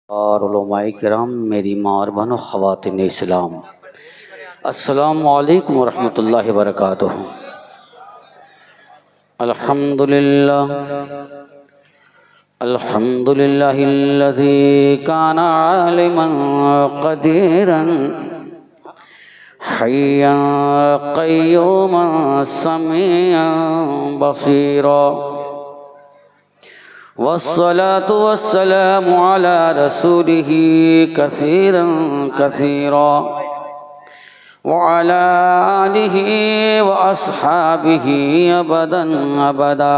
और उलमाए किराम, मेरी माँ और बहनों, ख़वातीन इस्लाम, अस्सलामु अलैकुम वरहमतुल्लाहि वबरकातुहू। अल्हम्दुलिल्लाह अल्हम्दुलिल्लाहिल्लज़ी काना आलिमन क़दीरन हय्यन क़य्यूमन समीअन बसीरा। वस्सलातु वस्सलामु अला रसूलिही कसीरन कसीरा व अला आलिही व अस्हाबिही अबदन अबदा।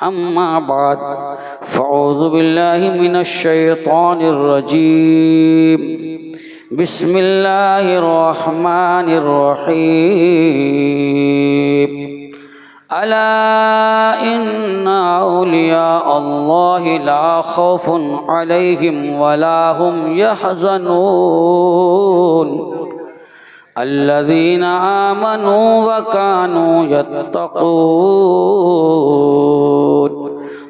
अम्मा बाद फ़अऊज़ु बिल्लाहि मिनश शैतानिर रजीम। बिस्मिल्लाहिर रहमानिर रहीम। अला इन्ना औलिया अल्लाहि ला खौफुन अलैहिम वला हुम यहज़नून अल्लज़ीना आमनू व कानू यत्तक़ून।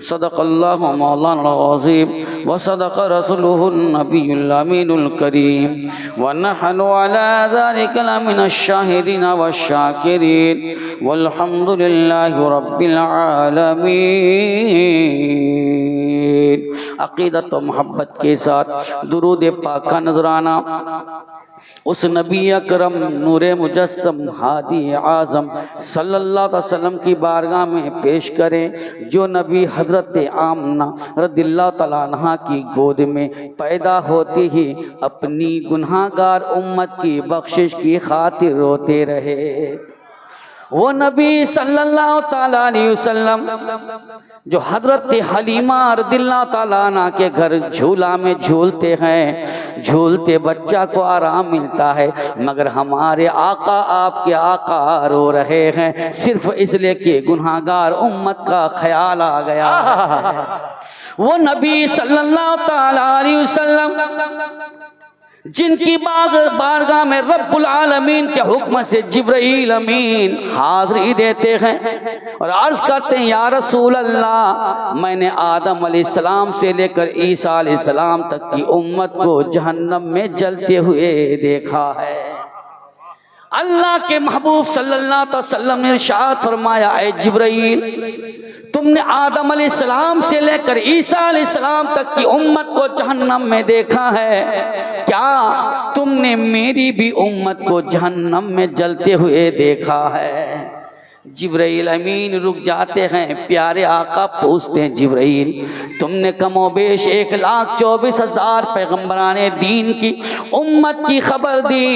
सदक़ल्लाहु मौलाना अज़ीम व सदक़ रसूलुहुन नबियुल अमीनुल करीम व नहनु अला ज़ालिका लमिनश शाहिदीन व शाकिरीन वल्हम्दुलिल्लाहि रब्बिल आलमीन। अक़ीदत व मोहब्बत के साथ दुरूद पाक का नजराना उस नबी अकरम नूरे मुजस्सम हादी आज़म सल्लल्लाहु अलैहि वसल्लम की बारगाह में पेश करें, जो नबी हज़रत आमना रज़ियल्लाहु तआला अन्हा की गोद में पैदा होती ही अपनी गुनाहगार उम्मत की बख्शिश की खातिर रोते रहे। वो नबी सल्लल्लाहु तआला अलैहि वसल्लम जो हज़रत हलीमा रज़ियल्लाहु तआला अन्हा के घर झूला में झूलते हैं, झूलते बच्चा को आराम मिलता है, मगर हमारे आका आपके आका रो रहे हैं सिर्फ इसलिए कि गुनाहगार उम्मत का ख्याल आ गया। वो नबी सल्लल्लाहु तआला अलैहि वसल्लम जिनकी बारगाह में रब्बुल आलमीन के हुक्म से जिब्राइल अमीन हाज़री देते हैं और अर्ज़ करते हैं, या रसूल अल्लाह, मैंने आदम अलैहिस्सलाम से लेकर ईसा अलैहिस्सलाम तक की उम्मत को जहन्नम में जलते हुए देखा है। अल्लाह के महबूब सल्लल्लाहु अलैहि वसल्लम ने इरशाद फरमाया, ऐ जिब्राइल, तुमने आदम अलैहिस्सलाम से लेकर ईसा अलैहिस्सलाम तक की उम्मत को जहन्नम में देखा है, क्या तुमने मेरी भी उम्मत को जहन्नम में जलते हुए देखा है? जिब्राइल अमीन रुक जाते हैं। प्यारे आका पूछते हैं, जिब्राइल, तुमने कमोबेश 1,24,000 पैगम्बराने दीन की उम्मत की खबर दी,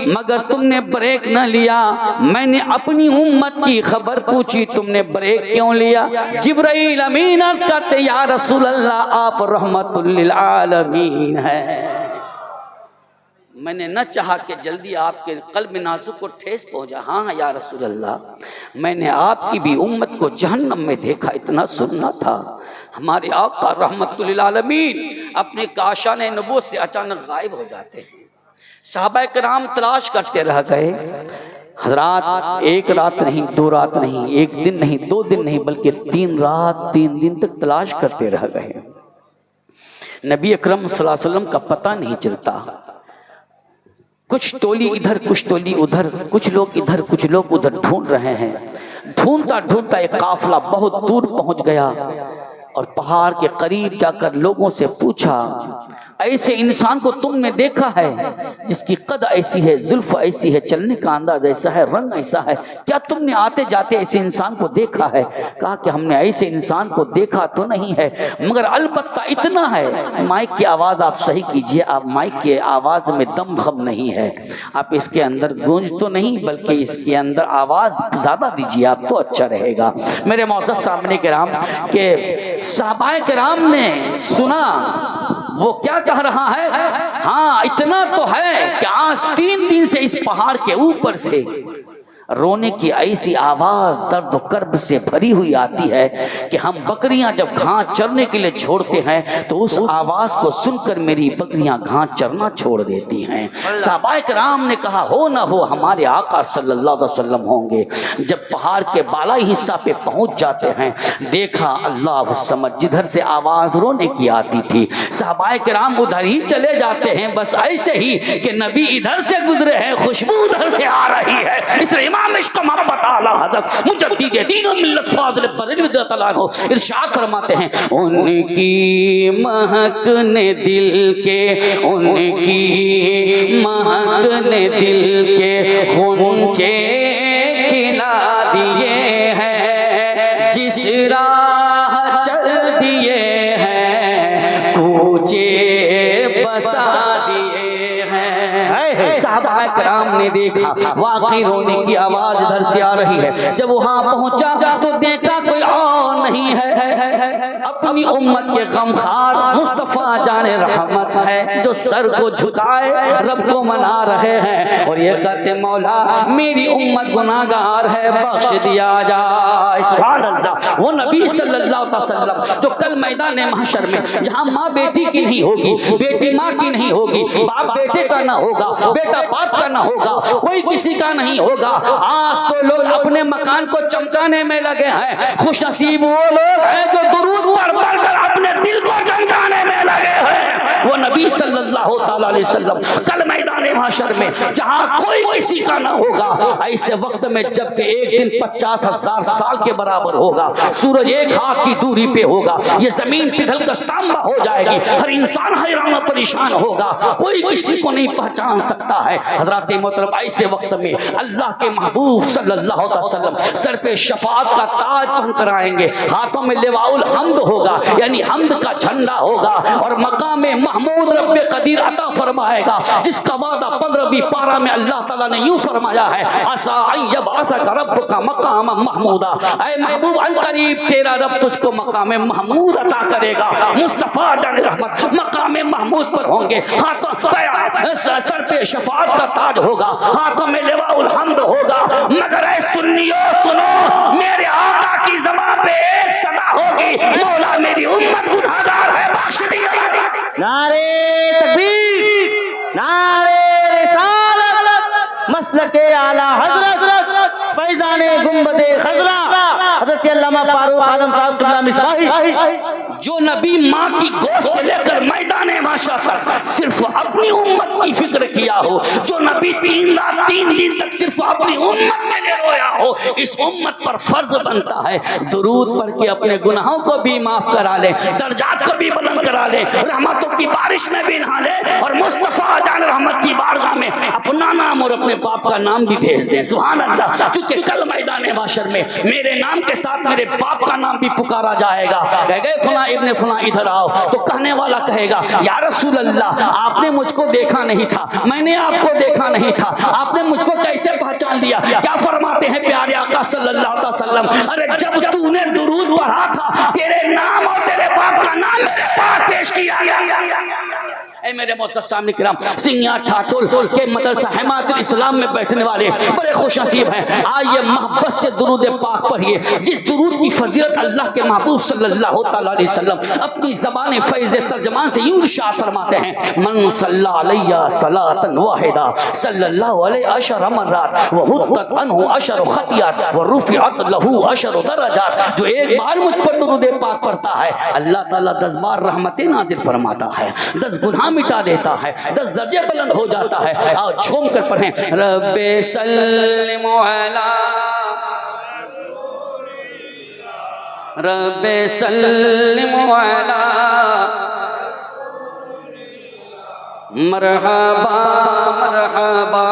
मगर तुमने ब्रेक न लिया। मैंने अपनी उम्मत की खबर पूछी, तुमने ब्रेक क्यों लिया? जिब्राइल अमीन अर्ज़ करते, या रसूल अल्लाह, आप रहमतुल लिल आलमीन है। मैंने न चाहा कि जल्दी आपके क़ल्ब नाज़ुक को ठेस पहुँचा। हाँ या रसूल अल्लाह, मैंने आपकी भी उम्मत को जहन्नम में देखा, इतना सुनना था। हमारे आका रहमतुल लिल आलमीन अपने काशाने नबूवत से अचानक गायब हो जाते हैं। सहाबा किराम तलाश करते रह गए। हज़रात, एक रात नहीं, 2 रात नहीं, 1 दिन नहीं, 2 दिन नहीं, बल्कि 3 रात 3 दिन तक तलाश करते रह गए। नबी अकरम सल्लल्लाहु अलैहि वसल्लम का पता नहीं चलता। कुछ टोली इधर, कुछ टोली उधर, कुछ लोग इधर, कुछ लोग उधर ढूंढ रहे हैं। ढूंढता ढूंढता एक काफिला बहुत दूर पहुंच गया और पहाड़ के करीब जाकर लोगों से पूछा, ऐसे इंसान को तुमने देखा है जिसकी कद ऐसी है, जुल्फ ऐसी है, चलने का अंदाज ऐसा है, रंग ऐसा है, क्या तुमने आते जाते ऐसे इंसान को देखा है? कहा कि हमने ऐसे इंसान को देखा तो नहीं है, मगर अलबत्ता इतना है, माइक की आवाज़ आप सही कीजिए, आप माइक की आवाज़ में दम खम नहीं है, आप इसके अंदर गूंज तो नहीं बल्कि इसके अंदर आवाज़ ज़्यादा दीजिए, आप तो अच्छा रहेगा। मेरे मौजूद सामने किराम के सहाबाए किराम ने सुना वो क्या कह रहा है। हाँ, इतना तो है कि आज 3 दिन से इस पहाड़ के ऊपर से रोने की ऐसी आवाज दर्द कर्ब से भरी हुई आती है कि हम बकरियां जब घास चरने के लिए छोड़ते हैं तो उस आवाज को सुनकर मेरी बकरियां घास चरना छोड़ देती हैं। सहाबाए किराम ने कहा हो ना हो हमारे आका सल्लल्लाहु अलैहि वसल्लम होंगे। जब पहाड़ के बालाई हिस्सा पे पहुंच जाते हैं, देखा अल्लाह समझ जिधर से आवाज रोने की आती थी सहाबाए किराम उधर ही चले जाते हैं। बस ऐसे ही कि नबी इधर से गुजरे हैं, खुशबू उधर से आ रही है। इसलिए इमाम इश्क मोहब्बत आला हज़रत मुजद्दिद दीन व मिल्लत फाज़िल बरेलवी रज़ियल्लाहु अन्हु इरशाद फरमाते हैं, उनकी महक ने दिल के, उनकी महक ने दिल के गुंजे खिला दिए हैं, जिस राह चल दिए हैं कूचे बसा दिए हैं। सहाबाए किराम ने देखा वाकई रोने की आवाज इधर से आ रही है। जब वहां पहुंचा तो देखा कोई और नहीं है, अपनी उम्मत के गमखार मुस्तफा जाने रहमत है जो सर को झुकाए रब को मना रहे हैं और ये कहते मौला मेरी उम्मत गुनाहगार है, बख्श दिया जाए। सुभान अल्लाह। वो नबी सल्लल्लाहु अलैहि वसल्लम जो कल मैदान महशर में जहां माँ बेटी की नहीं होगी, बेटी माँ की नहीं होगी, बाप बेटे का ना होगा, बेटा बाप का ना होगा, कोई किसी का नहीं होगा। आज तो लोग अपने मकान को चमकाने में लगे हैं। खुशनसीब वो लोग हैं जो दुरूद पढ़ कर अपने दिल को चमकाने में लगे हैं। वो नबी सल्लल्लाहु अलैहि वसल्लम कल मैदान महशर में जहां कोई किसी का ना होगा, ऐसे वक्त में जबकि एक दिन 50,000 साल के बराबर होगा, सूरज एक हाथ की दूरी पे होगा, ये जमीन पिघल कर तांबा हो जाएगी, हर इंसान हैरान और परेशान होगा, कोई किसी को नहीं पहचान सकता है। हज़रात मोहतरम ऐसे वक्त में अल्लाह के महबूब सल्लल्लाहु अलैहि वसल्लम सर पे शफाअत का ताज पहन कर आएंगे, हाथों में लिवाउल हम्द होगा यानी हम्द का झंडा होगा और मकाम महमूद रब्बे कदीर अता फरमाएगा, जिसका वादा 15वीं पारा में अल्लाह ताला ने यूं फरमाया है, असा अय्यब असका रब्बुका मकाम महमूदा, ऐ महबूब अनकरीब तेरा रब तुझको मकाम महमूद अता करेगा। मुस्तफा जाने रहमत मकाम महमूद पर होंगे, हाथों सर पे शफाअत का ताज होगा, हाथों में लिवाउल हम्द होगा। मगर ऐ सुन्नियों सुनो, मेरे आका की ज़बान पे एक सदा होगी, मौला मेरी उम्मत गुनाहगार है, बख्श दिया। नारे तकबीर, नारे रिसालत, मसलके आला हजरत फैजाने गुंबदे खजरा हजरत अल्लामा फारूक आलम साहब क़िबला मिसबाही, जो नबी माँ की गोद से लेकर मैदान माशा तक सिर्फ अपनी उम्मत की फिक्र किया हो, जो नबी 3 रात 3 दिन तक सिर्फ अपनी उम्मत के लिए रोया हो, इस उम्मत पर फर्ज बनता है दुरूद पढ़ के अपने गुनाहों को भी माफ करा ले, दर्जात को भी बुलंद करा ले, रहमतों की बारिश में भी नहा ले और मुस्तफा जान रहमत की बारगाह में अपना नाम और अपने बाप का नाम भी भेज दें। सुभान अल्लाह। क्योंकि कल मैदान माशर में मेरे नाम के साथ मेरे बाप का नाम भी पुकारा जाएगा, कह गए फला इब्ने फला इधर आओ, तो कहने वाला कहेगा या रसूल अल्लाह आपने मुझको देखा नहीं था, मैंने आपको देखा नहीं था, आपने मुझको कैसे पहचान लिया? क्या फरमाते हैं प्यारे आका सल्लल्लाहु अलैहि वसल्लम, अरे जब तूने दुरूद पढ़ा था तेरे नाम और तेरे बाप का नाम मेरे पास पेश किया। ऐ मेरे मोअज़्ज़ज़ सामने किराम, सिंघिया ठाटोल के मदरसा हिमायतुल इस्लाम में बैठने वाले बड़े खुशनसीब हैं। आइए मोहब्बत से दुरूद पाक पढ़िए, जिस दुरूद की फजीलत अल्लाह के महबूब सल्लल्लाहु अलैहि वसल्लम अपनी ज़बान फैज़ तर्जमान से यूं इरशाद फरमाते हैं, मन सल्ला अलैया सलातन वाहिदा सल्लल्लाहु अलैहि अशर मर्रात व हुत्तत अन्हु अशर खतियात व रुफ़िअत लहू अशर दरजात। जो एक बार मुझ पर दुरूद पाक पढ़ता है अल्लाह ताला 10 बार रहमतें नाज़िल फरमाता है, 10 गुनाह मिटा देता है, 10 दर्जे बुलंद हो जाता है। आओ झूम कर पढ़ें, रब्बे सल्लिम अला रब्बे सल्लिम अला मरहबा मरहबा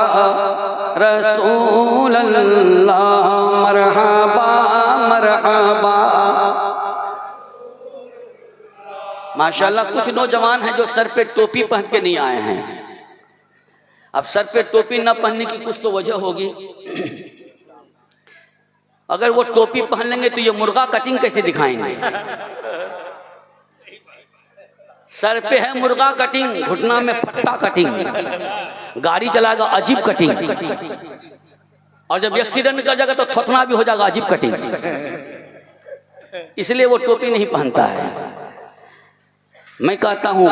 रसूल अल्लाह मरहबा मरहबा। माशाल्लाह कुछ नौजवान हैं जो सर पे टोपी पहन के नहीं आए हैं। अब सर पे टोपी न पहनने की कुछ तो वजह होगी। अगर वो टोपी पहन लेंगे तो ये मुर्गा कटिंग कैसे दिखाएंगे? सर पे है मुर्गा कटिंग, घुटना में फट्टा कटिंग, गाड़ी चलाएगा अजीब कटिंग। और जब एक्सीडेंट कर जाएगा तो थोथना भी हो जाएगा, अजीब कटिंग, इसलिए वो टोपी नहीं पहनता है। मैं कहता हूं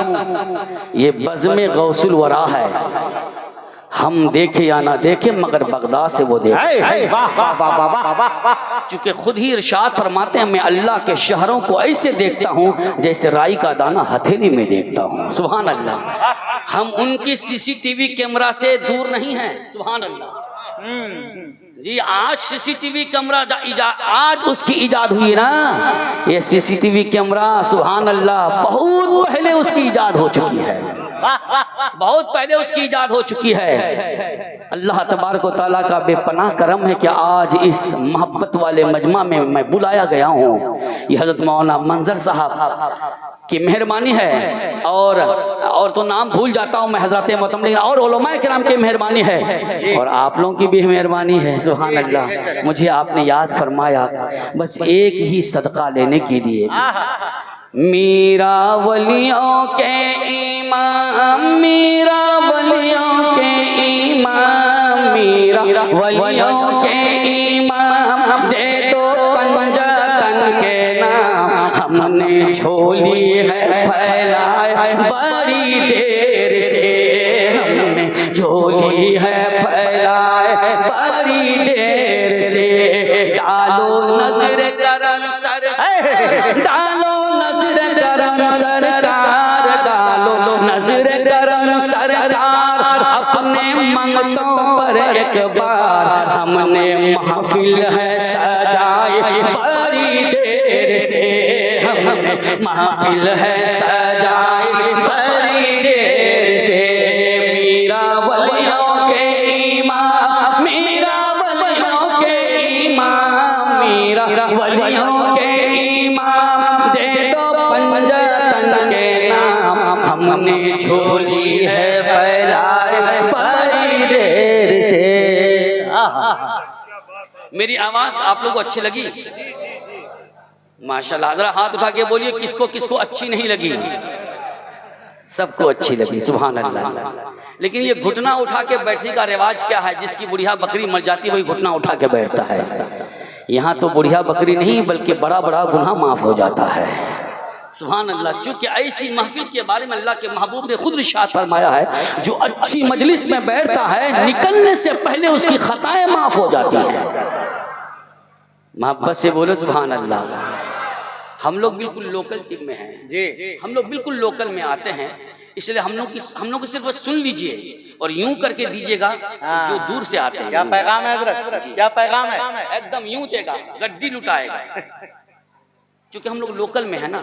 ये बज़्म गौसुल वरा है, हम देखे या ना देखे मगर बगदाद से वो देखे। क्योंकि खुद ही इरशाद फरमाते हैं मैं अल्लाह के शहरों को ऐसे देखता हूँ जैसे राई का दाना हथेली में देखता हूँ। सुभान अल्लाह। हम उनकी सीसीटीवी कैमरा से दूर नहीं हैं। सुभान अल्लाह जी। आज सीसीटीवी कैमरा आज उसकी इजाद हुई ना, ये सीसीटीवी कैमरा सुभान अल्लाह बहुत पहले उसकी इजाद हो चुकी है, बहुत पहले उसकी इजाद हो चुकी है। अल्लाह तबारक व तआला का बेपनाह करम है कि आज इस मोहब्बत वाले मजमा में मैं बुलाया गया हूँ। ये हजरत मौलाना मंजर साहब की मेहरबानी है, और तो नाम भूल जाता हूँ मैं हजरत मोहतरम, लेकिन और उलमाए किराम की मेहरबानी है और आप लोगों की भी मेहरबानी है। सुभान अल्लाह। मुझे आपने याद फरमाया बस एक ही सदका लेने के लिए। मीरा वलियों के इमाम, मीरा वलियों के इमाम, मीरा वलियों के इमाम, दे दो पंजतन के नाम, हमने झोली है फैलाए बड़ी देर से, हमने झोली है फैलाए बड़ी देर से। डालो नजर करम सर, डालो नजर करम सरकार, डालो नजर करम सरकार, अपने मंगतों पर एक बार, हमने महफिल है सजाई बड़ी देर से, हमने महफिल है सजाई बड़ी देर से। मीरा वलियों के इमाम, मीरा वलियों के इमाम, मीरा वलियों के इमाम, दे दो पंजतन के नाम, हमने झोली है फैलाए बड़ी देर से। मेरी आवाज आप लोगों को अच्छी लगी? माशाल्लाह। जरा हाथ उठा के बोलिए किसको किसको अच्छी नहीं लगी? सबको अच्छी लगी। सुभान अल्लाह। लेकिन ये घुटना उठा के बैठने का रिवाज क्या है? जिसकी बुढ़िया बकरी मर जाती है वही घुटना उठा के बैठता है। यहाँ तो बुढ़िया बकरी नहीं बल्कि बड़ा बड़ा गुनाह माफ हो जाता है। सुभान अल्लाह। क्योंकि ऐसी महफिल के बारे में अल्लाह के महबूब ने खुद इरशाद फरमाया है, जो अच्छी मजलिस में बैठता है निकलने से पहले उसकी खताएं माफ हो जाती है। मोहब्बत से बोलो सुभान अल्लाह। हम लोग बिल्कुल लोकल टीम में हैं जी, हम लोग बिल्कुल लोकल में आते हैं, इसलिए हम लोग सिर्फ बस सुन लीजिए और यूं करके दीजिएगा जो दूर से आते हैं। क्या पैगाम है हजरत? क्या पैगाम है? एकदम यूं देगा, गड्डी लुटाएगा। क्योंकि हम लोग लोकल में है ना,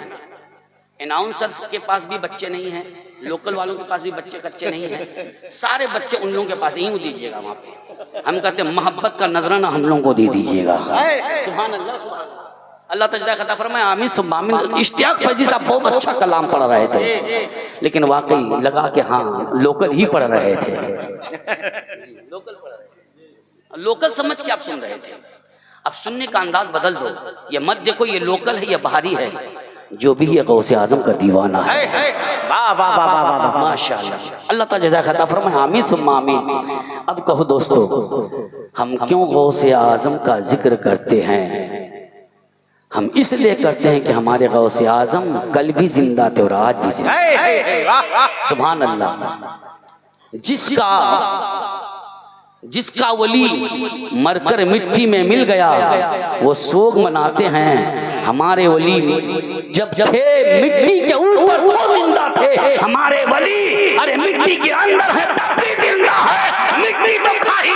अनाउंसर्स के पास भी बच्चे नहीं हैं, लोकल वालों के पास भी बच्चे कच्चे नहीं हैं, सारे बच्चे उन लोगों के पास यूं दीजिएगा। वहाँ पे हम कहते हैं मोहब्बत का नजराना हम लोगों को दे दीजिएगा। सुभान अल्लाह, सुभान अल्लाह। अल्लाह तआला खता फरमाए आमीन सुम्मा आमीन। इश्तियाक फैजी साहब बहुत अच्छा कलाम पढ़ रहे थे, लेकिन वाकई लगा कि हाँ लोकल ही पढ़ रहे थे। लोकल पढ़ रहे थे, लोकल समझ के आप सुन रहे थे। अब सुनने का अंदाज बदल दो, ये मत देखो ये लोकल है या बाहरी है, जो भी ये गौसे आजम का दीवाना है। वाह वाह वाह वाह वाह माशाअल्लाह। अल्लाह ताला जज़ा खता फरमाए आमीन सुम्मा आमीन। अब कहो दोस्तों, हम क्यों गौसे आजम का जिक्र करते हैं? हम इसलिए करते हैं कि हमारे गौसे आजम कल भी जिंदा थे और आज भी जिंदा। सुभान अल्लाह। जिसका वली मरकर मिट्टी में मिल गया वो सोग मनाते हैं। हमारे वली जब थे मिट्टी के ऊपर तो जिंदा थे, हमारे वली अरे मिट्टी के अंदर है तब भी जिंदा है। मिट्टी तो खाई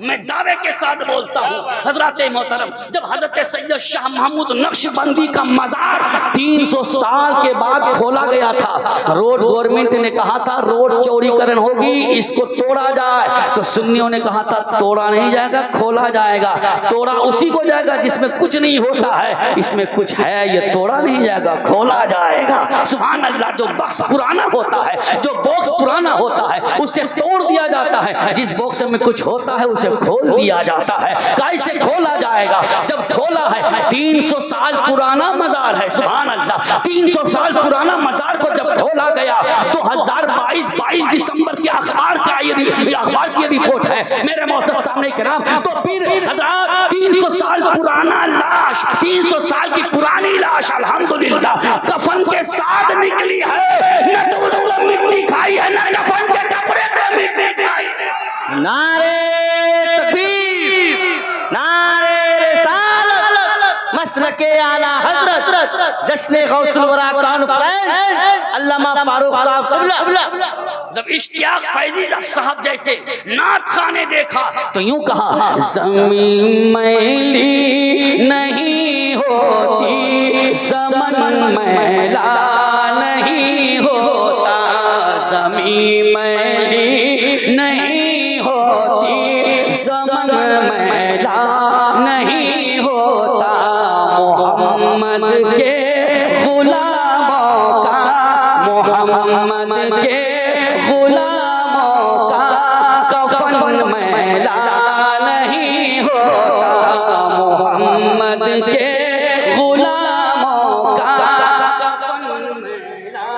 मैं दावे के साथ बोलता हूँ हजरत मोहतरम, जब हजरत सैयद शाह महमूद नक्शबंदी का मजार 300 साल के बाद खोला गया था, रोड गवर्नमेंट ने कहा था रोड चौड़ीकरण होगी, इसको तोड़ा जाए, तो सुन्नियों ने कहा था तोड़ा नहीं जाएगा, खोला जाएगा। तोड़ा उसी को जाएगा जिसमें कुछ नहीं होता है, इसमें कुछ है, ये तोड़ा नहीं जाएगा, खोला जाएगा। सुभान अल्लाह। जो बक्स पुराना होता है, जो बॉक्स पुराना होता है उसे तोड़ दिया जाता है, जिस बॉक्स में कुछ होता है उसे खोल दिया जाता है। कैसे खोला जाएगा? जब खोला है 300 साल पुराना मजार है। सुभान अल्लाह। 300 साल पुराना मजार को जब खोला गया तो 2022 22 दिसंबर के अखबार का अखबार की रिपोर्ट है मेरे मौजूद सामने कराम। तो फिर 300 साल पुराना लाश, 300 साल की पुरानी लाश अल्हम्दुलिल्लाह कफन के साथ निकली है, न तो उसको मिट्टी खाई है, न कफन के कपड़े को मिट्टी खाई है। नारे तकबीर, नारे रिसालत, मसलके आला हजरत, जश्न गौसुल वरा कॉन्फ्रेंस, अल्लामा फारूक साहब क़िबला। जब इश्तियाक फैजी साहब जैसे नात खाने देखा तो यूं कहा, ज़मीं मैली नहीं होती, ज़मन मैला नहीं होता, ज़मीं मैली नहीं होती, ज़मन मैला नहीं होता, मोहम्मद के गुलामों का, मोहम्मद के गुलामों का कफन मैला नहीं होता, मोहम्मद के गुलामों का कफन मैला।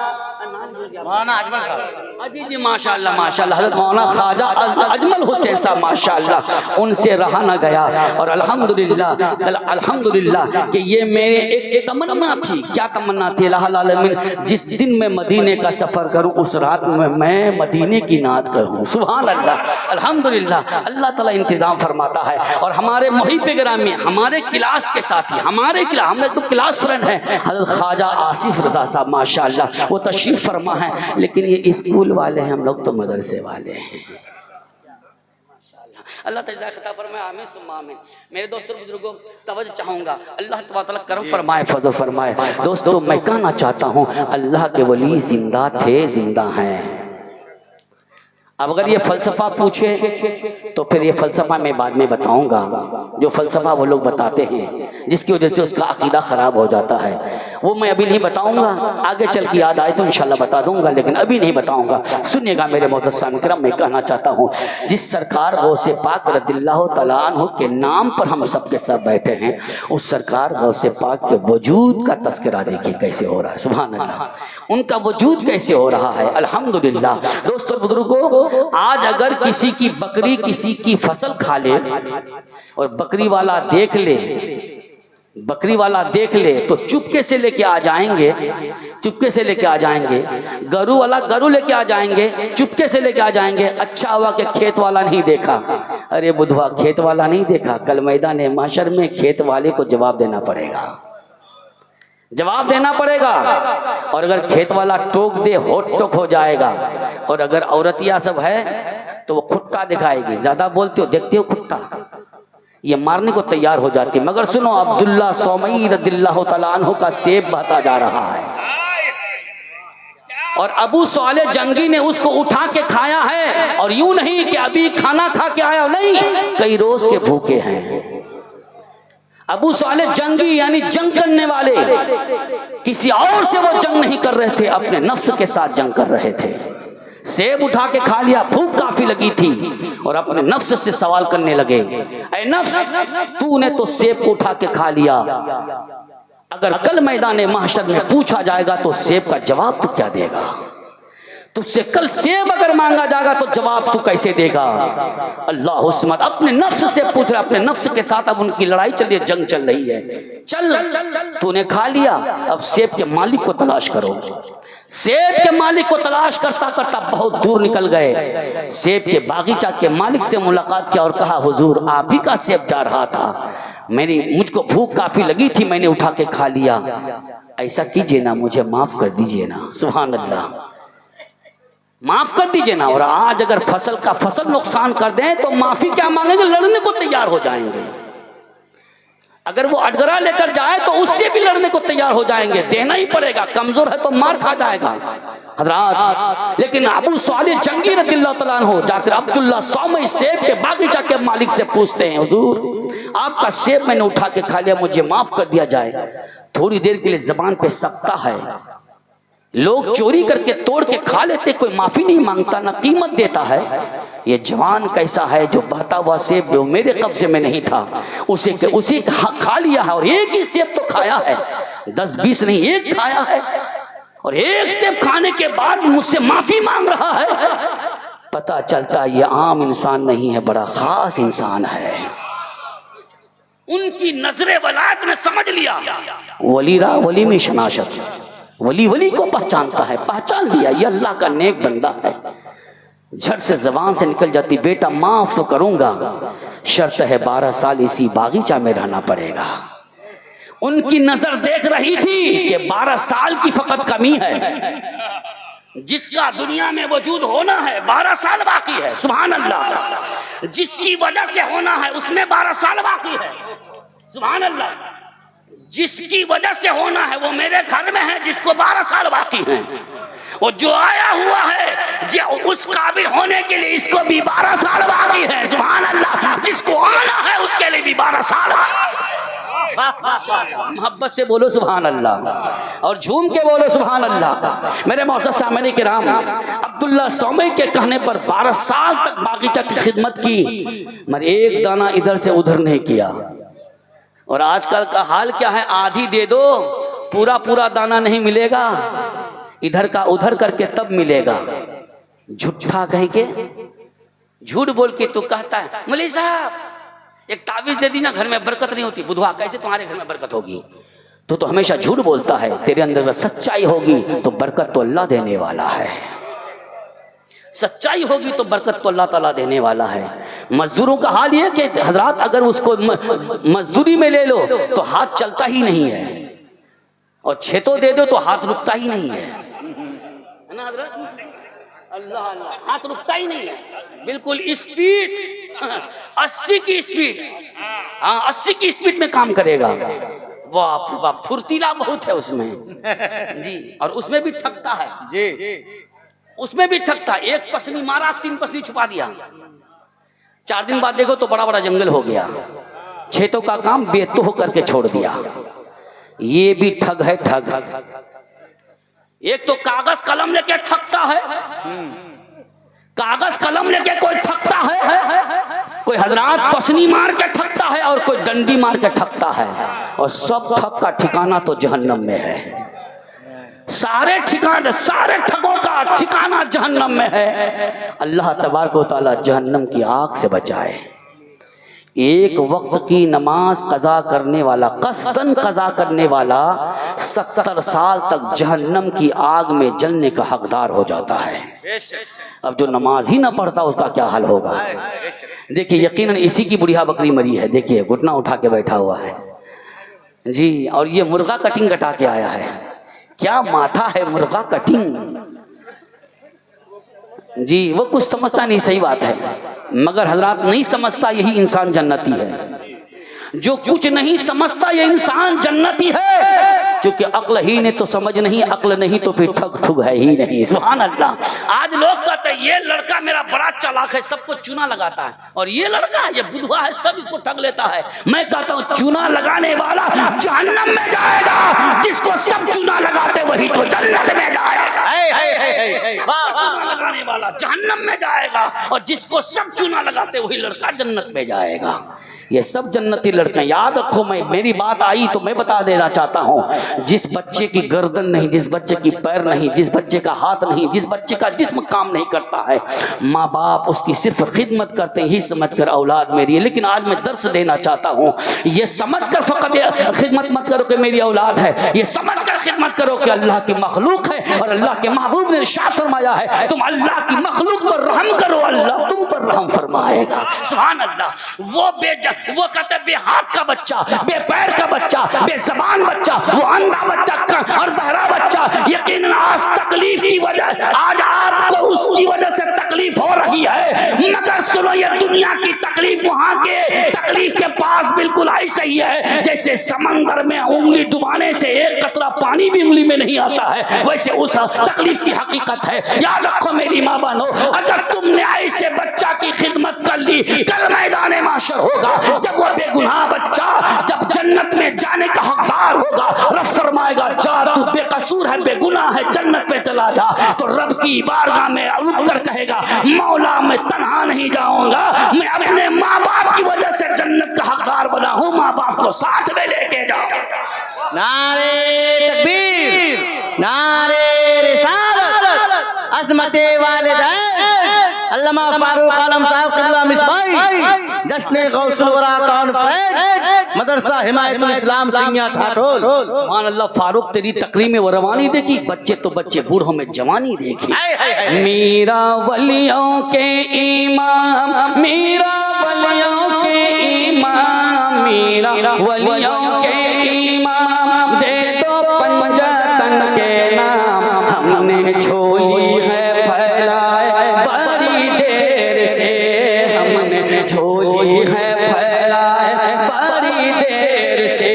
मौलाना अजमल साहब, जी जी माशाअल्लाह माशाअल्लाह, हज़रत मौलाना ख्वाजा अजमल हुसैन साहब माशाअल्लाह, उनसे रहा न गया। और अल्हम्दुलिल्लाह कि ये मेरे एक तमन्ना थी। क्या तमन्ना थी? अल्लाह आलमीन जिस दिन मैं मदीने का सफ़र करूँ उस रात में मैं मदीने की नात करूँ। सुभान अल्लाह, अल्हम्दुलिल्लाह, अल्लाह ताला इंतज़ाम फरमाता है। और हमारे मुहिब गिरामी, हमारे क्लास के साथी, हमारे क्लास, हम लोग तो क्लास फ्रेंड हैं, हज़रत ख्वाजा आसिफ रज़ा साहब माशाअल्लाह, वो तशरीफ़ फरमा है, लेकिन ये स्कूल वाले हैं, हम लोग तो मदरसे वाले हैं। अल्लाह ताला खता फरमाए, आमीन सुम्मा आमीन। मेरे दोस्तों बुजुर्गों तवज्जो चाहूँगा, अल्लाह ताला करम फरमाए, फज़ल फरमाए। दोस्तों मैं कहना चाहता हूँ अल्लाह के वली जिंदा थे, जिंदा हैं। अब अगर ये फ़लसफ़ा पूछे तो फिर ये फ़लसफ़ा मैं बाद में बताऊंगा, जो फ़लसफ़ा वो लोग बताते हैं जिसकी वजह से उसका अकीदा ख़राब हो जाता है, वो मैं अभी नहीं बताऊंगा, आगे चल के याद आए तो इंशाल्लाह बता दूंगा, लेकिन अभी नहीं बताऊंगा। सुनिएगा मेरे मोहतरम सामईन किराम, मैं कहना चाहता हूँ जिस सरकार गौसे पाक रज़ियल्लाहु तआला अन्हु के नाम पर हम सब के सब बैठे हैं, उस सरकार गौसे पाक के वजूद का तज़किरा देखिए कैसे हो रहा है। सुभान अल्लाह, उनका वजूद कैसे हो रहा है। अल्हम्दुलिल्लाह। दोस्तों बुजुर्गों, आज अगर किसी की बकरी किसी की फसल खा ले और बकरी वाला देख ले, बकरी वाला देख ले तो चुपके से लेके आ जाएंगे, चुपके से लेके आ जाएंगे। गरू वाला गरू लेके आ जाएंगे, चुपके से लेके आ जाएंगे। अच्छा हुआ कि खेत वाला नहीं देखा। अरे बुधवा, खेत वाला नहीं देखा, कल मैदान महशर में खेत वाले को जवाब देना पड़ेगा, जवाब देना पड़ेगा। और अगर खेत वाला टोक दे होट टोक हो जाएगा। और अगर औरतिया सब है तो वो खुट्टा दिखाएगी, ज्यादा बोलते हो देखते हो खुट्टा, ये मारने को तैयार हो जाती है। मगर सुनो, अब्दुल्ला सौमई रज़ियल्लाहु तआला अन्हु का सेब बहता जा रहा है और अबू साले जंगी ने उसको उठा के खाया है। और यूं नहीं कि अभी खाना खा के आया, नहीं, कई रोज के भूखे हैं। अबू साले जंगी यानी जंग करने वाले, किसी और से वो जंग नहीं कर रहे थे, अपने नफ्स के साथ जंग कर रहे थे। सेब उठा के खा लिया, भूख काफी लगी थी और अपने नफ्स से सवाल करने लगे, ऐ नफ्स, तूने तो सेब को उठा के खा लिया, अगर कल मैदान महशर में पूछा जाएगा तो सेब का जवाब तू क्या देगा? तुझसे कल सेब अगर मांगा जाएगा तो जवाब तू कैसे देगा? अल्लाह हुस्मत, अपने नफ्स से पूछ रहा, अपने नफ्स के साथ अब उनकी लड़ाई चल रही है, जंग चल रही है। चल, तूने खा लिया, अब सेब के मालिक को तलाश करो। सेब के मालिक को तलाश करता करता बहुत दूर निकल गए। सेब के बागीचा के मालिक से मुलाकात किया और कहा, हुजूर आप ही का सेब जा रहा था, मुझको भूख काफी लगी थी, मैंने उठा के खा लिया, ऐसा कीजिए ना, मुझे माफ कर दीजिए ना। सुभान अल्लाह, माफ कर दीजिए ना। और आज अगर फसल नुकसान कर दें तो माफी क्या मांगेंगे, लड़ने को तैयार हो जाएंगे। अगर वो अडगरा लेकर जाए तो उससे भी लड़ने को तैयार हो जाएंगे, देना ही पड़ेगा, कमजोर है तो मार खा जाएगा हजरात। लेकिन अबू सालिह जंगी रज़ियल्लाहु तआला अन्हु जाकर अब्दुल्ला सौमई सेब के बागीचा के मालिक से पूछते हैं, हुजूर आपका सेब मैंने उठा के खा लिया, मुझे माफ कर दिया जाए। थोड़ी देर के लिए जबान पे सकता है, लोग चोरी करके तोड़ के खा लेते, कोई माफी नहीं मांगता, ना कीमत देता है। ये जवान कैसा है जो बहता हुआ सेब जो मेरे कब्जे में नहीं था उसे खा लिया है, और एक ही सेब तो खाया है, 10-20 नहीं, एक खाया है, और एक सेब खाने के बाद मुझसे माफी मांग रहा है। पता चलता ये आम इंसान नहीं है, बड़ा खास इंसान है। उनकी नजरे वलायत ने समझ लिया, वली रा वली में शनाशत, वली वली को पहचानता है, पहचान लिया ये अल्लाह का नेक बंदा है। झट से जबान से निकल जाती, बेटा माफ तो करूंगा, शर्त है 12 साल इसी बागीचा में रहना पड़ेगा। उनकी नजर देख रही थी कि 12 साल की फकत कमी है। जिसका दुनिया में वजूद होना है 12 साल बाकी है, सुभान अल्लाह। जिसकी वजह से होना है उसमें 12 साल बाकी है, सुभान अल्लाह। जिसकी वजह से होना है वो मेरे घर में है, जिसको 12 साल बाकी है। और जो आया हुआ है जो उस काबिल होने के लिए इसको भी 12 साल बाकी है, सुभान अल्लाह। जिसको आना है उसके लिए भी 12 साल मोहब्बत से बोलो सुभान अल्लाह, और झूम के बोलो सुभान अल्लाह। मेरे मौजूद सामने के राम अब्दुल्ला सौमी के कहने पर 12 साल तक बागीचा की खिदमत की, मगर एक दाना इधर से उधर नहीं किया। और आजकल का हाल क्या है, आधी दे दो पूरा पूरा दाना नहीं मिलेगा, इधर का उधर करके तब मिलेगा। झूठा कह के, झूठ बोल के तू कहता है मौलवी साहब एक ताबीज दे दी ना, घर में बरकत नहीं होती। बुधवा कैसे तुम्हारे घर में बरकत होगी? तो हमेशा झूठ बोलता है। तेरे अंदर सच्चाई होगी तो बरकत तो अल्लाह देने वाला है, सच्चाई होगी तो बरकत तो अल्लाह ताला देने वाला है। मजदूरों का हाल ये कि हजरात अगर उसको मजदूरी में ले लो तो हाथ चलता ही नहीं है, और छेतो दे दो तो हाथ रुकता ही नहीं है ना हजरत? अल्लाह अल्लाह, हाथ रुकता ही नहीं है, बिल्कुल स्पीड 80 की स्पीड, हाँ 80 की स्पीड में काम करेगा। वाह वाह, फुर्तीला बहुत है उसमें जी। और उसमें भी ठगता है जी, उसमें भी ठगता। एक पसली मारा 3 पसली छुपा दिया, 4 दिन बाद देखो तो बड़ा बड़ा जंगल हो गया। छेतों का काम बेतुह करके छोड़ दिया। ये भी ठग है, ठग। एक तो कागज कलम लेके ठगता है, कागज कलम लेके कोई ठगता है, कोई हजरात पसनी मार के ठगता है, और कोई डंडी मार के ठगता है। और सब ठग का ठिकाना तो जहन्नम में है। सारे ठिकाने, सारे ठगों का ठिकाना जहन्नम में है। अल्लाह तबारक व तआला जहन्नम की आग से बचाए। एक वक्त की नमाज कज़ा करने वाला, कसदन कज़ा करने वाला 70 साल तक जहन्नम की आग में जलने का हकदार हो जाता है। अब जो नमाज ही ना पढ़ता उसका क्या हाल होगा? देखिए यकीनन इसी की बुढ़िया बकरी मरी है, देखिए घुटना उठा के बैठा हुआ है जी। और ये मुर्गा कटिंग कटा के आया है, क्या माथा है मुर्गा कटिंग जी। वो कुछ समझता नहीं, सही बात है, मगर हजरात नहीं समझता यही इंसान जन्नती है। जो कुछ नहीं समझता ये इंसान जन्नती है, क्योंकि अक्ल ही ने तो समझ नहीं, अक्ल नहीं तो फिर ठग ठुग है ही नहीं, सुभान अल्लाह। आज लोग कहते हैं ये लड़का मेरा बड़ा चालाक है, सबको चूना लगाता है, और ये लड़का ये बुधवा है, सब इसको ठग लेता है। मैं कहता हूँ चूना लगाने वाला जहन्नम में जाएगा, जिसको सब चूना लगाते वही तो जन्नत में जाएगा। चूना लगाने वाला जहन्नम में जाएगा, और जिसको सब चूना लगाते वही लड़का जन्नत में जाएगा। ये सब जन्नती लड़के याद रखो। मेरी बात आई तो मैं बता देना चाहता हूँ, जिस बच्चे की गर्दन नहीं, जिस बच्चे की पैर नहीं, जिस बच्चे का हाथ नहीं, जिस बच्चे का जिस्म काम नहीं करता है, माँ बाप उसकी सिर्फ खिदमत करते ही समझकर औलाद मेरी है। लेकिन आज मैं दर्स देना चाहता हूँ, ये समझकर फकत खिदमत मत करो कि मेरी औलाद है, ये समझकर खिदमत करो कि अल्लाह की मखलूक है, और अल्लाह के महबूब ने इरशाद फरमाया है तुम अल्लाह की मखलूक पर रहम करो, अल्लाह तुम पर रहम फरमाएगा, सुभान अल्लाह। वो कहते बे हाथ का बच्चा, बे पैर का बच्चा, बेज़बान बच्चा, वो अंधा बच्चा और बहरा बच्चा, यकीनन आज तकलीफ की वजह, आज आपको उसकी वजह से तकलीफ हो रही है, मगर सुनो ये दुनिया की तकलीफ वहां के तकलीफ के पास बिल्कुल ऐसे ही है जैसे समंदर में उंगली डुबाने से एक कतरा पानी भी उंगली में नहीं आता है, वैसे उस तकलीफ की हकीकत है। याद रखो मेरी माँ बहनों, अगर तुमने ऐसे बच्चा की खिदमत कर ली, कल मैदान माशर होगा जब वो बेगुनाह बच्चा जब जन्नत में जाने का हकदार होगा, रब फरमाएगा जा तू बेकसूर है, बेगुनाह है, जन्नत पे चला जा। तो रब की बारगाह में रुक कर कहेगा मौला मैं तन्हा नहीं जाऊंगा, मैं अपने माँ बाप की वजह से जन्नत का हकदार बना हूँ, माँ बाप को साथ में लेके जाओ। नारे तकबीर, नारे रिसालत, अज़मते वालिदैन, अल्लामा फारूक आलम साहब क़िबला मिसबाई जश्न गौसुल वरा कॉन्फ्रेंस मदरसा हिमायतुल इस्लाम सिंगिया ठाठोल। सुभान अल्लाह। फारूक तेरी तकरीर में वो रवानी देखी, बच्चे तो बच्चे, बूढ़ों में जवानी देखी। मेरा वलियों के इमाम, मेरा वलियों के इमाम, मेरा वलियों के इमाम, दे दो पंजतन के नाम। हमने झोली है फैलाए बड़ी देर से, हमने झोली है फैलाए बड़ी देर से।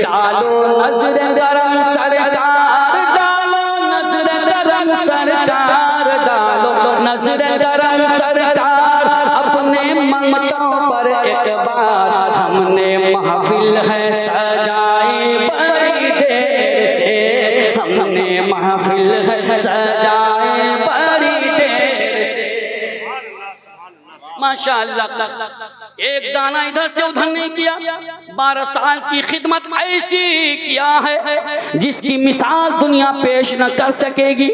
डालो नजर करम सरकार, डालो नजर करम सरकार, डालो नजर करम सरकार, अपने ममतों पर एक बार। हमने महफिल है सजाई बड़ी देर से, हमने महफिल है सजाई बड़ी देर से। माशाअल्लाह। एक दाना इधर से उधर नहीं किया, 12 साल की खिदमत ऐसी किया है जिसकी मिसाल दुनिया पेश न कर सकेगी।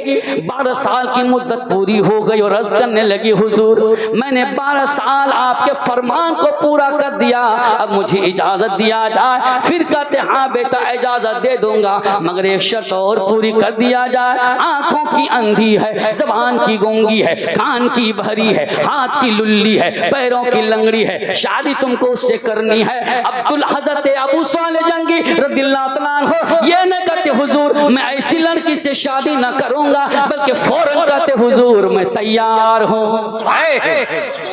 12 साल की मुद्दत पूरी हो गई और अर्ज करने लगी, हुजूर मैंने 12 साल आपके फरमान को पूरा कर दिया, अब मुझे इजाजत दिया जाए। फिर कहते हाँ बेटा इजाजत दे दूंगा, मगर एक शर्त और पूरी कर दिया जाए। आंखों की अंधी है, जबान की गूंगी है, कान की भरी है, हाथ की लुल्ली है, पैरों की लंगड़ी है, शादी तुमको उससे करनी है। अब्दुल हजरत अबू साले जंगी रदियल्लाहु तआला अन्हु ये न कहते हुजूर मैं ऐसी लड़की से शादी न करूंगा, बल्कि फौरन कहते हुजूर मैं तैयार हूँ,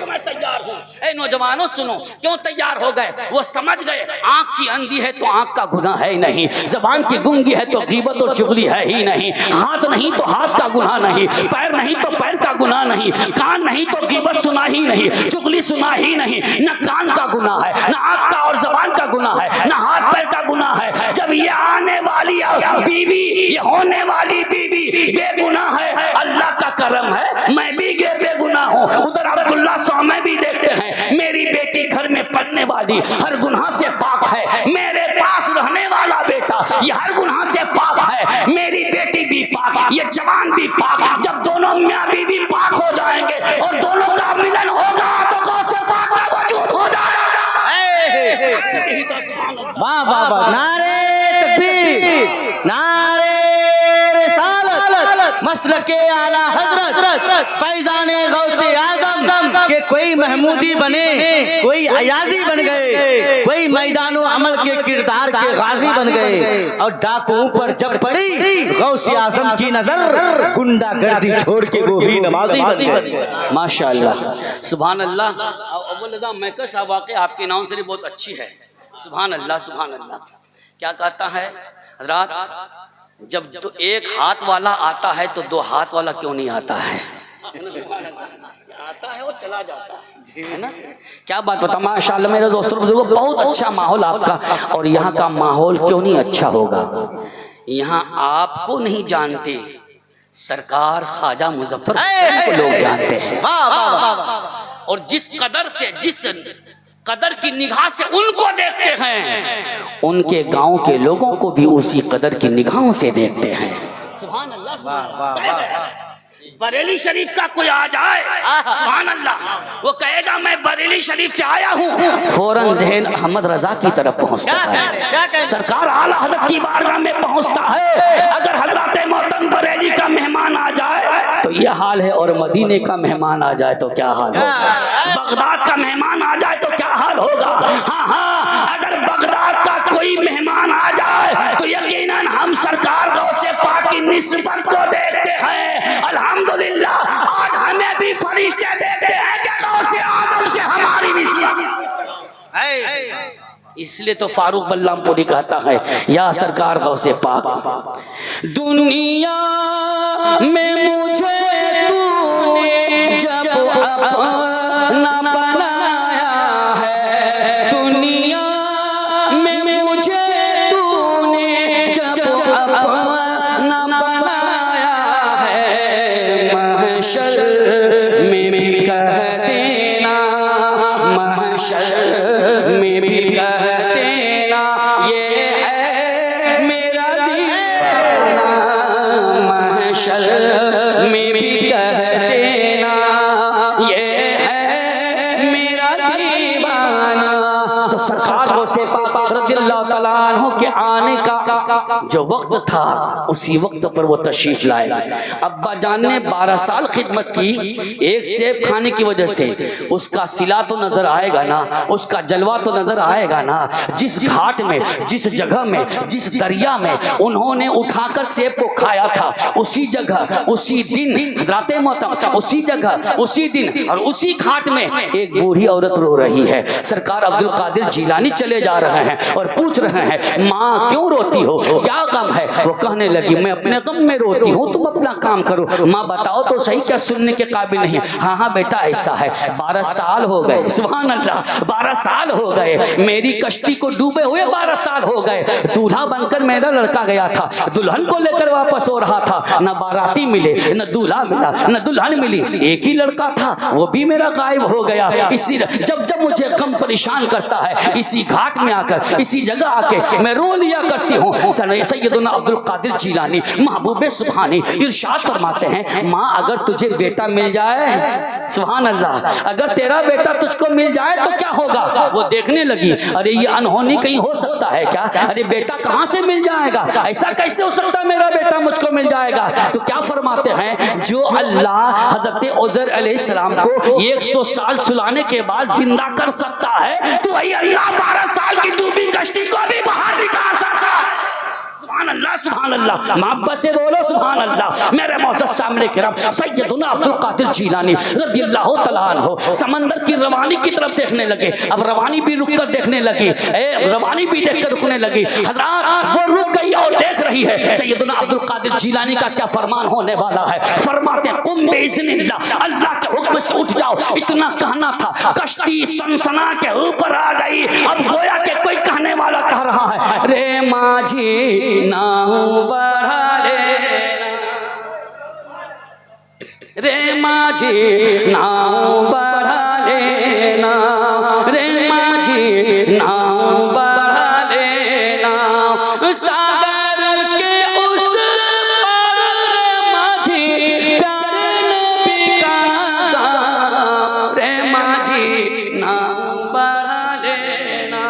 मैं तैयार हूँ। ए नौजवानों सुनो, क्यों तैयार हो गए? वो समझ गए आंख की अंधी है तो आंख का गुनाह है ही नहीं, जबान की गूंगी है तो गीबत और चुगली है ही नहीं, हाथ नहीं तो हाथ का गुनाह नहीं, पैर नहीं तो पैर का गुनाह नहीं, कान नहीं तो गीबत सुना ही नहीं, चुगली सुना ही नहीं। न कान का गुनाह है, न आंख का और जबान का गुनाह है, न हाथ पैर का गुनाह है। जब ये आने वाली बीवी, ये होने वाली बीवी बेगुनाह है, अल्लाह का करम है मैं भी बेगुनाह हूँ। उधर अब्दुल्ला सौमे भी देखते हैं, मेरी बेटी घर में पढ़ने वाली हर गुनाह से पाक है, मेरे पास रहने वाला बेटा ये हर गुनाह से पाक है, मेरी बेटी भी पाक, ये जवान भी पाक। जब दोनों मियाँ बीवी पाक हो जाएंगे और दोनों का मिलन होगा तो गौसे पाक का वजूद हो जाए। वाह वाह वाह, नारे तकबीर, नारे रिसालत, मसलके आला हजरत फैजाने गौसे आजम के कोई महमूदी बने, कोई अयाजी बन गए, कोई मैदानो अमल के किरदार के गाजी बन गए, और डाकुओं पर जब पड़ी गौसे आजम की नजर गुंडा गर्दी छोड़ के वो भी नमाजी बन गए। माशाअल्लाह, सुभान अल्लाह। अव्वल रज़ा मैकर साहब वाक़ई आपकी नाम से बहुत अच्छी है। सुभान अल्लाह, सुभान अल्लाह। क्या कहता है हज़रात, जब तो एक हाथ वाला आता है तो दो हाथ वाला क्यों नहीं आता है? आता है और चला जाता है ना। क्या बात बता, माशाअल्लाह मेरे दोस्तों बुजुर्गों, बहुत अच्छा माहौल आपका। और यहाँ का माहौल क्यों नहीं अच्छा होगा? यहाँ आपको नहीं जानते, सरकार ख्वाजा मुजफ्फर को लोग जानते हैं। और जिस कदर से, जिस कदर की निगाह से उनको देखते हैं, उनके गांव के लोगों को भी उसी कदर की निगाहों से देखते हैं। सुभान अल्लाह। बरेली शरीफ का कोई आ जाए, सुभान अल्लाह, वो कहेगा मैं बरेली शरीफ से आया हूँ, फौरन ज़हन अहमद रजा की तरफ पहुँचता है। सरकार आला हज़रत की बारगाह में पहुँचता है। अगर हज़रत मोहतरम बरेली का मेहमान आ जाए तो ये हाल है, और मदीने का मेहमान आ जाए तो क्या हाल होगा, बगदाद का मेहमान आ जाए तो क्या हाल होगा। हाँ हाँ, अगर बगदाद का कोई मेहमान आ जाए तो यकीनन हम सरकार गौसे पाक की निस्बत को देखते हैं। अल्हम्दुलिल्लाह, आज हमें भी फरिश्ते देखते हैं कि गौसे आज़म से हमारी निस्बत। इसलिए तो फारूक बल्लामपुरी कहता है, या सरकार गौसे पाक, दुनिया में मुझे तूने जब अपना बनाया है, दुनिया में मुझे तूने जब अपना बनाया है, महशर में भी कह देना, महशर में भी कह देना, ये है मेरा दीवाना, के आने का जो वक्त था उसी वक्त पर वो तशरीफ लाए। अब्बा जान ने 12 साल खिदमत की, एक सेब खाने की वजह से उसका सिला तो नजर आएगा ना, उसका जलवा तो नजर आएगा ना। जिस घाट में, जिस जगह में, जिस दरिया में उन्होंने उठाकर सेब को खाया था, उसी जगह उसी दिन हज़रत मोहतरम उसी जगह उसी दिन और उसी घाट में एक बूढ़ी औरत रो रही है। सरकार अब्दुल कादिर जिलानी चले जा रहे हैं और पूछ रहे हैं, माँ क्यों रोती हो, क्या गम है? वो कहने लगी, मैं अपने गम में रोती हूँ, तुम अपना काम करो। माँ बताओ तो सही, क्या सुनने के काबिल नहीं? हाँ हाँ बेटा ऐसा है, 12 साल हो गए, सुभान अल्लाह, 12 साल हो गए मेरी कश्ती को डूबे हुए, 12 साल हो गए। दूल्हा बनकर मेरा लड़का गया था, दुल्हन को लेकर वापस हो रहा था, न बाराती मिले, न दूल्हा मिला, न दुल्हन मिली, एक ही लड़का था वो भी मेरा गायब हो गया। इसी जब जब मुझे गम परेशान करता है, इसी घाट में आकर, इसी जगह आके मैं रो लिया करती हूँ। सैयदना अब्दुल कादिर जिलानी महबूबे सुभानी इरशाद फरमाते हैं, माँ अगर तुझे बेटा मिल जाए, सुभान अल्लाह, अगर तेरा बेटा तुझको मिल जाए तो क्या होगा? वो देखने लगी, अरे ये अनहोनी कहीं हो सकता है क्या? अरे बेटा कहाँ से मिल जाएगा, ऐसा कैसे हो सकता है मेरा बेटा मुझको मिल जाएगा? तो क्या फरमाते हैं, जो अल्लाह हजरत उज़ैर अलैहिस्सलाम को 100 साल सुलाने के बाद जिंदा कर सकता है, तो वही अल्लाह 12 साल की डूबी कश्ती को भी बाहर निकाल सकता है। सुभान अल्लाह, सुभान अल्लाह, मोहब्बत से बोलो सुभान अल्लाह। मेरे मौजूद सामने किराम सैयदना अब्दुल कादिर जिलानी रज़ियल्लाहु तआला अन्हु समंदर की रवानी की तरफ देखने लगे। अब रवानी भी रुक कर देखने लगी, रवानी भी देख कर रुकने लगी। हजरात वो रुक गई और देख रही है। सैयदना अब्दुल कादिर जिलानी का क्या फरमान होने वाला है? फरमाते कुम बिइज़्निल्लाह, अल्लाह के हुक्म से उठ जाओ। इतना कहना था, कश्ती सनसना के ऊपर आ गई। अब गोया के कोई कहने वाला कह रहा है, रे माझी नाव बढ़ा लेना, रे माझी नाव बढ़ा लेना, रे माझी नाव बढ़ा लेना, सागर के उस पार रे माझी प्यार नबी का, रे माझी नाव बढ़ा लेना,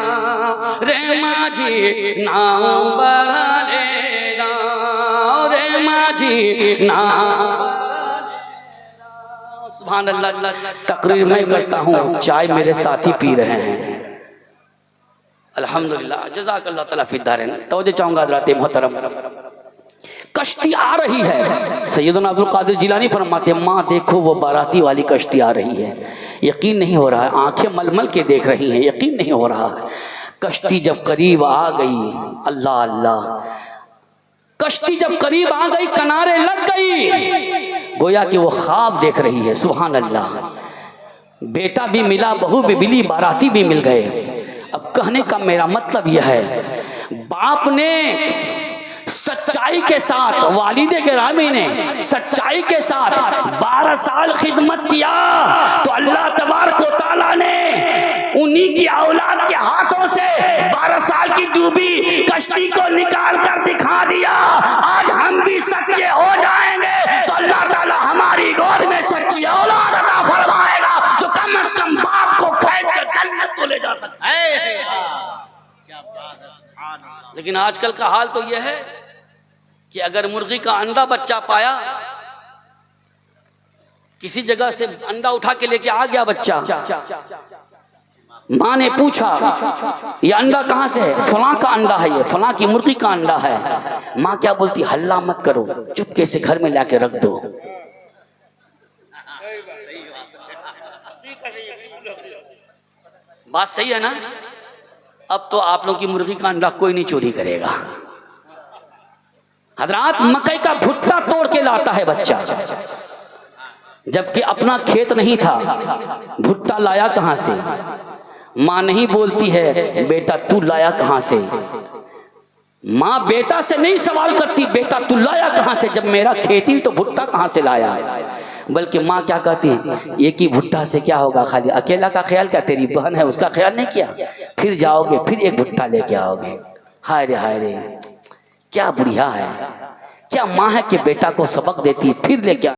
रे माझी नाव बढ़ा लेना, रे माझी नाव। सुभान अल्लाह। तकरीर मैं करता हूँ, चाय मेरे साथी पी रहे हैं, अल्हम्दुलिल्लाह, जज़ाकल्लाह तआला फी दारैन। तवज्जो चाहूँगा हज़रात मोहतरम, कश्ती आ रही है। सैयदना अब्दुल कादिर जिलानी फरमाते हैं, माँ देखो वो बाराती वाली कश्ती आ रही है। यकीन नहीं हो रहा है, आंखें मलमल के देख रही हैं, यकीन नहीं हो रहा है। कश्ती जब करीब आ गई, अल्लाह अल्लाह, कश्ती जब करीब आ गई, किनारे लग गई, गोया कि वो ख्वाब देख रही है। सुभान अल्लाह, बेटा भी मिला, बहू भी मिली, बाराती भी मिल गए। अब कहने का मेरा मतलब यह है, बाप ने सच्चाई के साथ, वालिदे गिरामी ने सच्चाई के साथ 12 साल खिदमत किया, तो अल्लाह तबारक व तआला ने उन्हीं की औलाद के हाथों से 12 साल की डूबी कश्ती को निकाल कर दिखा दिया। आज हम भी सच्चे हो जाएंगे तो अल्लाह ताला हमारी गोद में सच्ची औलाद अता फरमाएगा, तो कम से कम बाप को खींच कर जन्नत तो ले जा सकता है। लेकिन आजकल का हाल तो यह है कि अगर मुर्गी का अंडा बच्चा पाया, किसी जगह से अंडा उठा के लेके आ गया बच्चा, माँ ने पूछा ये अंडा कहाँ से है? फलां का अंडा है, ये फलां की मुर्गी का अंडा है। माँ क्या बोलती, हल्ला मत करो, चुपके से घर में लाके रख दो। बात सही है ना? अब तो आप लोग की मुर्गी का अंडा कोई नहीं चोरी करेगा। हजरात, मकई का भुट्टा तोड़ के लाता है बच्चा, जबकि अपना खेत नहीं था, भुट्टा लाया कहां से? माँ नहीं बोलती है बेटा तू लाया कहां से। माँ बेटा से नहीं सवाल करती बेटा तू लाया कहां से, जब मेरा खेती तो भुट्टा कहां से लाया। बल्कि माँ क्या कहती है, एक ही भुट्टा से क्या होगा, खाली अकेला का ख्याल क्या, तेरी बहन है उसका ख्याल नहीं किया, फिर जाओगे फिर एक भुट्टा लेके आओगे। हाय रे क्या बुढ़िया है, क्या माँ है कि बेटा को सबक देती फिर लेके